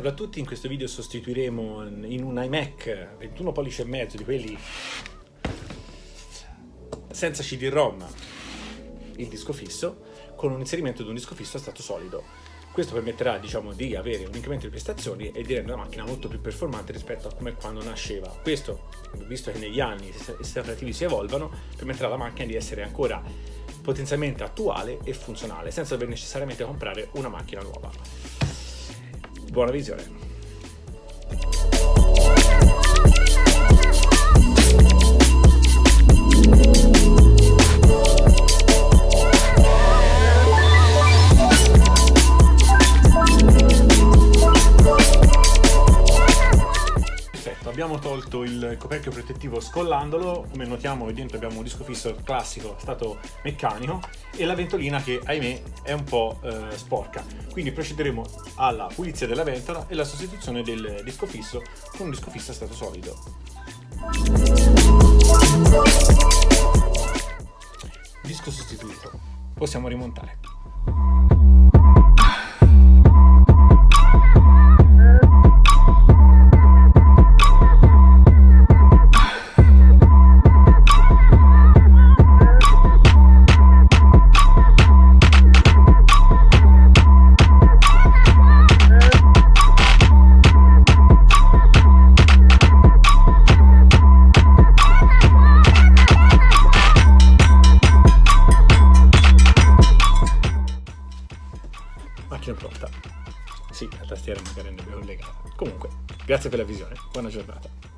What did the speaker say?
Salve a tutti, in questo video sostituiremo in un iMac 21 pollici e mezzo di quelli senza CD-ROM il disco fisso con un inserimento di un disco fisso a stato solido. Questo permetterà, di avere un incremento di prestazioni e di rendere la macchina molto più performante rispetto a come quando nasceva. Questo, visto che negli anni i sistemi operativi si evolvono, permetterà alla macchina di essere ancora potenzialmente attuale e funzionale, senza dover necessariamente comprare una macchina nuova. Buona visione! Abbiamo tolto il coperchio protettivo scollandolo. Come notiamo, qui dentro abbiamo un disco fisso classico stato meccanico e la ventolina che, ahimè, è un po' sporca. Quindi procederemo alla pulizia della ventola e la sostituzione del disco fisso con un disco fisso a stato solido. Disco sostituito. Possiamo rimontare. Macchina pronta. Sì, la tastiera magari ne abbiamo collegata. Comunque, grazie per la visione, buona giornata.